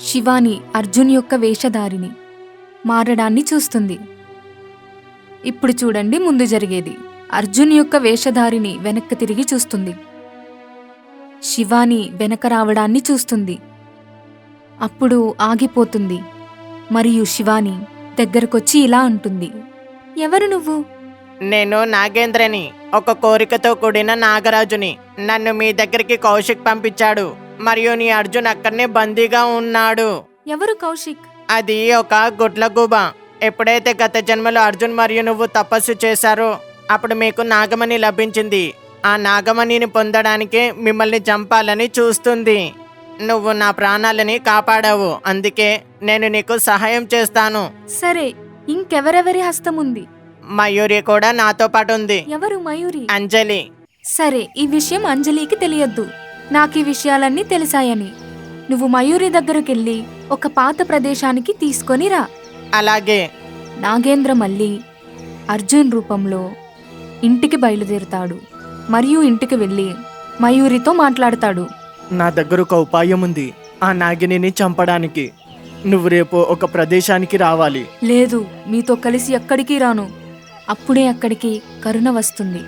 శివాని అర్జున్ యొక్క వేషధారిని మారడాన్ని చూస్తుంది. ఇప్పుడు చూడండి ముందు జరిగేది. అర్జున్ యొక్క వేషధారిని వెనక్కి తిరిగి చూస్తుంది. శివాని వెనక రావడాన్ని చూస్తుంది. అప్పుడు ఆగిపోతుంది మరియు శివాని దగ్గరకొచ్చి ఇలా అంటుంది, ఎవరు నువ్వు? నేను నాగేంద్రని, ఒక కోరికతో కూడిన నాగరాజుని. నన్ను మీ దగ్గరికి కౌశిక్ పంపించాడు మరియు నీ అర్జున్ అక్కడనే బందీగా ఉన్నాడు. ఎవరు కౌశిక్? అది ఒక గుడ్లగూబ. ఎప్పుడైతే గత జన్మలో అర్జున్ మరియు నువ్వు తపస్సు చేశారో అప్పుడు మీకు నాగమణి లభించింది. ఆ నాగమణిని పొందడానికే మిమ్మల్ని చంపాలని చూస్తుంది. నువ్వు నా ప్రాణాలని కాపాడావు, అందుకే నేను నీకు సహాయం చేస్తాను. సరే, ఇంకెవరెవరి హస్తముంది? మయూరి కూడా నాతో పాటు ఉంది. ఎవరు మయూరి? అంజలి. సరే, ఈ విషయం అంజలికి తెలియద్దు. నాకీ విషయాలన్నీ తెలిసాయని. నువ్వు మయూరి దగ్గరకెళ్ళి ఒక పాత ప్రదేశానికి తీసుకొని రా. అలాగే. నాగేంద్ర మళ్ళీ అర్జున్ రూపంలో ఇంటికి బయలుదేరుతాడు మరియు ఇంటికి వెళ్ళి మయూరితో మాట్లాడతాడు. నా దగ్గర ఒక ఉపాయం ఉంది ఆ నాగిని చంపడానికి. నువ్వు రేపు ఒక ప్రదేశానికి రావాలి. లేదు, మీతో కలిసి ఎక్కడికి రాను. అప్పుడే అక్కడికి కరుణ వస్తుంది.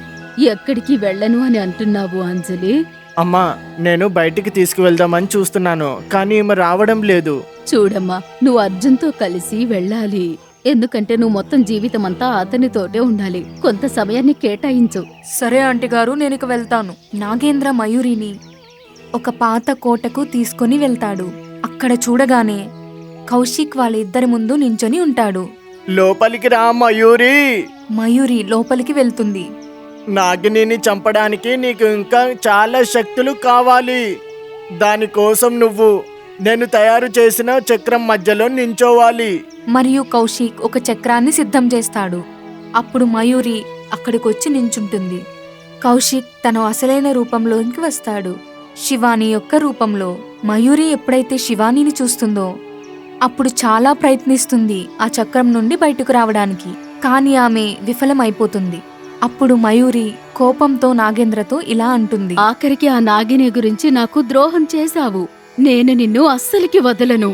ఎక్కడికి వెళ్ళను అని అంటున్నావు అంజలి? అమ్మా, నేను బయటికి తీసుకువెళ్దామని చూస్తున్నాను, కానీ ఈమె రావడం లేదు. చూడమ్మా, నువ్వు అర్జున్తో కలిసి వెళ్ళాలి. ఎందుకంటే నువ్వు మొత్తం జీవితం అంతా అతనితోటే ఉండాలి. కొంత సమయాన్ని కేటాయించు. సరే ఆంటీ గారు, నేను ఇక వెళ్తాను. నాగేంద్ర మయూరిని ఒక పాత కోటకు తీసుకొని వెళ్తాడు. అక్కడ చూడగానే కౌశిక్ వాళ్ళిద్దరి ముందు నించొని ఉంటాడు. లోపలికి రా మయూరి. మయూరి లోపలికి వెళ్తుంది. నాగిని చంపడానికి నీకు ఇంకా చాలా శక్తులు కావాలి. దానికోసం నువ్వు నేను తయారు చేసిన చక్రం మధ్యలో నించోవాలి. మరియు కౌశిక్ ఒక చక్రాన్ని సిద్ధం చేస్తాడు. అప్పుడు మయూరి అక్కడికొచ్చి నించుంటుంది. కౌశిక్ తన అసలైన రూపంలోకి వస్తాడు, శివాని యొక్క రూపంలో. మయూరి ఎప్పుడైతే శివానిని చూస్తుందో అప్పుడు చాలా ప్రయత్నిస్తుంది ఆ చక్రం నుండి బయటకు రావడానికి, కానీ ఆమె విఫలమైపోతుంది. అప్పుడు మయూరి కోపంతో నాగేంద్రతో ఇలా అంటుంది, ఆఖరికి ఆ నాగిని గురించి నాకు ద్రోహం చేశావు. నేను నిన్ను అస్సలికి వదలను.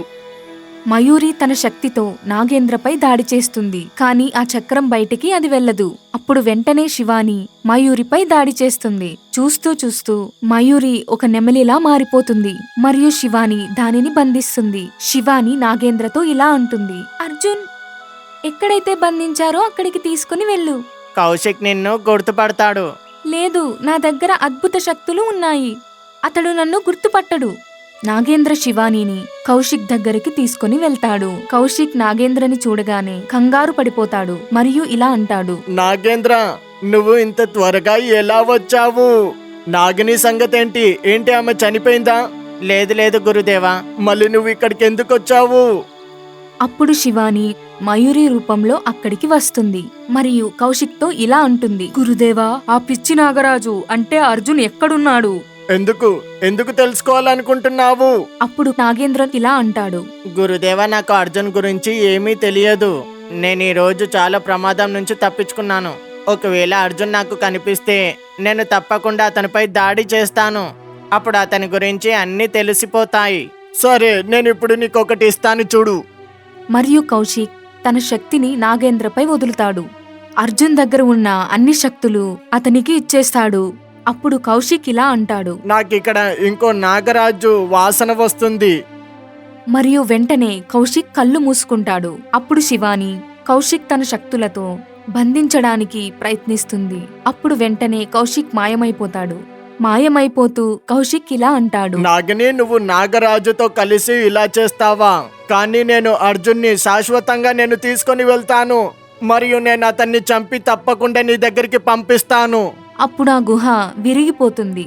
మయూరి తన శక్తితో నాగేంద్రపై దాడి చేస్తుంది, కానీ ఆ చక్రం బయటికి అది వెళ్ళదు. అప్పుడు వెంటనే శివాని మయూరిపై దాడి చేస్తుంది. చూస్తూ చూస్తూ మయూరి ఒక నెమలిలా మారిపోతుంది మరియు శివాని దానిని బంధిస్తుంది. శివాని నాగేంద్రతో ఇలా అంటుంది, అర్జున్ ఎక్కడైతే బంధించారో అక్కడికి తీసుకుని వెళ్ళు. కౌశిక్ నిన్ను గుర్తుపడతాడు. లేదు, నా దగ్గర అద్భుత శక్తులు ఉన్నాయి. అతడు నన్ను గుర్తుపట్టడు. నాగేంద్ర శివానీని కౌశిక్ దగ్గరికి తీసుకుని వెళ్తాడు. కౌశిక్ నాగేంద్రని చూడగానే కంగారు పడిపోతాడు మరియు ఇలా అంటాడు, నాగేంద్ర, నువ్వు ఇంత త్వరగా ఎలా వచ్చావు? నాగిని సంగతేంటి? ఏంటి, ఆమె చనిపోయిందా? లేదు లేదు గురుదేవా. మళ్ళీ నువ్వు ఇక్కడికి ఎందుకు వచ్చావు? అప్పుడు శివాని మయూరి రూపంలో అక్కడికి వస్తుంది మరియు కౌశిక్తో ఇలా అంటుంది, గురుదేవా, ఆ పిచ్చి నాగరాజు అంటే అర్జున్ ఎక్కడున్నాడు? ఎందుకు ఎందుకు తెలుసుకోవాలనుకుంటున్నావు? అప్పుడు నాగేంద్ర ఇలా అంటాడు, గురుదేవా, నాకు అర్జున్ గురించి ఏమీ తెలియదు. నేను ఈ రోజు చాలా ప్రమాదం నుంచి తప్పించుకున్నాను. ఒకవేళ అర్జున్ నాకు కనిపిస్తే నేను తప్పకుండా అతనిపై దాడి చేస్తాను. అప్పుడు అతని గురించి అన్నీ తెలిసిపోతాయి. సరే, నేను ఇప్పుడు నీకొకటి ఇస్తాను, చూడు. మరియు కౌశిక్ తన శక్తిని నాగేంద్రపై వదులుతాడు. అర్జున్ దగ్గర ఉన్న అన్ని శక్తులు అతనికి ఇచ్చేస్తాడు. అప్పుడు కౌశిక్ ఇలా అంటాడు, నాకిక్కడ ఇంకో నాగరాజు వాసన వస్తుంది. మరియు వెంటనే కౌశిక్ కళ్ళు మూసుకుంటాడు. అప్పుడు శివాని కౌశిక్ తన శక్తులతో బంధించడానికి ప్రయత్నిస్తుంది. అప్పుడు వెంటనే కౌశిక్ మాయమైపోతాడు. మాయమైపోతూ కౌశిక్ ఇలా అంటాడు, నాగిని, నువ్వు నాగరాజుతో కలిసి ఇలా చేస్తావా? కానీ నేను అర్జున్ని శాశ్వతంగా నేను తీసుకొని వెళ్తాను మరియు నేను అతన్ని చంపి తప్పకుండా నీ దగ్గరికి పంపిస్తాను. అప్పుడు ఆ గుహ విరిగిపోతుంది.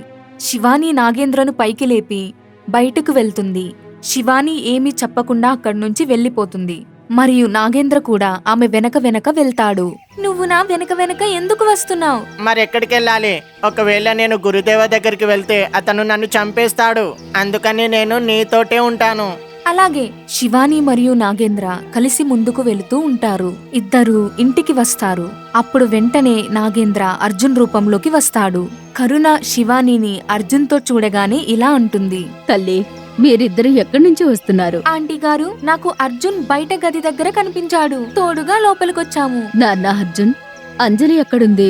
శివాని నాగేంద్రను పైకి లేపి బయటకు వెళ్తుంది. శివాని ఏమీ చెప్పకుండా అక్కడి నుంచి వెళ్ళిపోతుంది మరియు నాగేంద్ర కూడా ఆమె వెనక వెనక వెళ్తాడు. నువ్వు నా వెనక వెనక ఎందుకు వస్తున్నావు? మరెక్కడికి వెళ్ళాలి? ఒకవేళ నేను గురుదేవ దగ్గరికి వెళ్తే అతను నన్ను చంపేస్తాడు. అందుకని నేను నీతోటే ఉంటాను. అలాగే శివాని మరియు నాగేంద్ర కలిసి ముందుకు వెళుతూ ఉంటారు. ఇద్దరూ ఇంటికి వస్తారు. అప్పుడు వెంటనే నాగేంద్ర అర్జున్ రూపంలోకి వస్తాడు. కరుణ శివానీని అర్జున్తో చూడగానే ఇలా అంటుంది, తల్లి, మీరిద్దరు ఎక్కడి నుంచి వస్తున్నారు? ఆంటీ గారు, నాకు అర్జున్ బయట గది దగ్గర కనిపించాడు. తోడుగా లోపలికొచ్చాము. నాన్న అర్జున్, అంజలి ఎక్కడుంది?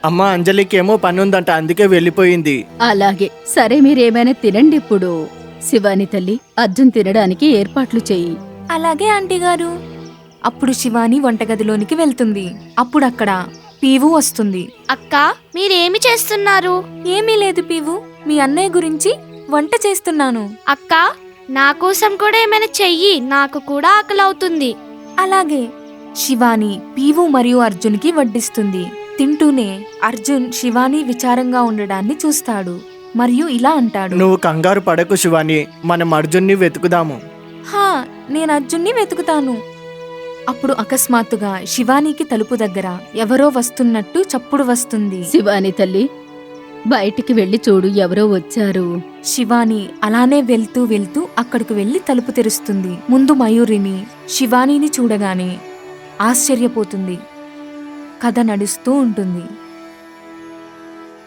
అమ్మ అంజలికి ఏమో పని ఉందంట, అందుకే వెళ్ళిపోయింది. అలాగే, సరే మీరేమైనా తినండి ఇప్పుడు. శివాని తల్లి, అర్జున్ తినడానికి ఏర్పాట్లు చెయ్యి. అలాగే ఆంటీ గారు. అప్పుడు శివాని వంటగదిలోనికి వెళ్తుంది. అప్పుడు అక్కడ పీవు వస్తుంది. అక్క, మీరేమి చేస్తున్నారు? ఏమీ లేదు పీవు, మీ అన్నయ్య గురించి వంట చేస్తున్నాను. అక్క, నా కోసం కూడా ఏమైనా చెయ్యి, నాకు కూడా ఆకలవుతుంది. అలాగే. శివాని పీవు మరియు అర్జున్కి వడ్డిస్తుంది. తింటూనే అర్జున్ శివాని విచారంగా ఉండడాన్ని చూస్తాడు మరియు ఇలా అంటాడు. నువ్వు కంగారు పడకు శివాని, మనం అర్జున్ని వెతుకుదాము. హా, నేను అర్జున్ని వెతుకుతాను. అప్పుడు అకస్మాత్తుగా శివానీకి తలుపు దగ్గర ఎవరో వస్తున్నట్టు చప్పుడు వస్తుంది. శివాని తల్లి, బయటికి వెళ్లి చూడు, ఎవరో వచ్చారు. శివాని అలానే వెళ్తూ వెళ్తూ అక్కడికి వెళ్లి తలుపు తెరుస్తుంది. ముందు మయూరిని, శివానీని చూడగానే ఆశ్చర్యపోతుంది. కథ నడుస్తూ ఉంటుంది.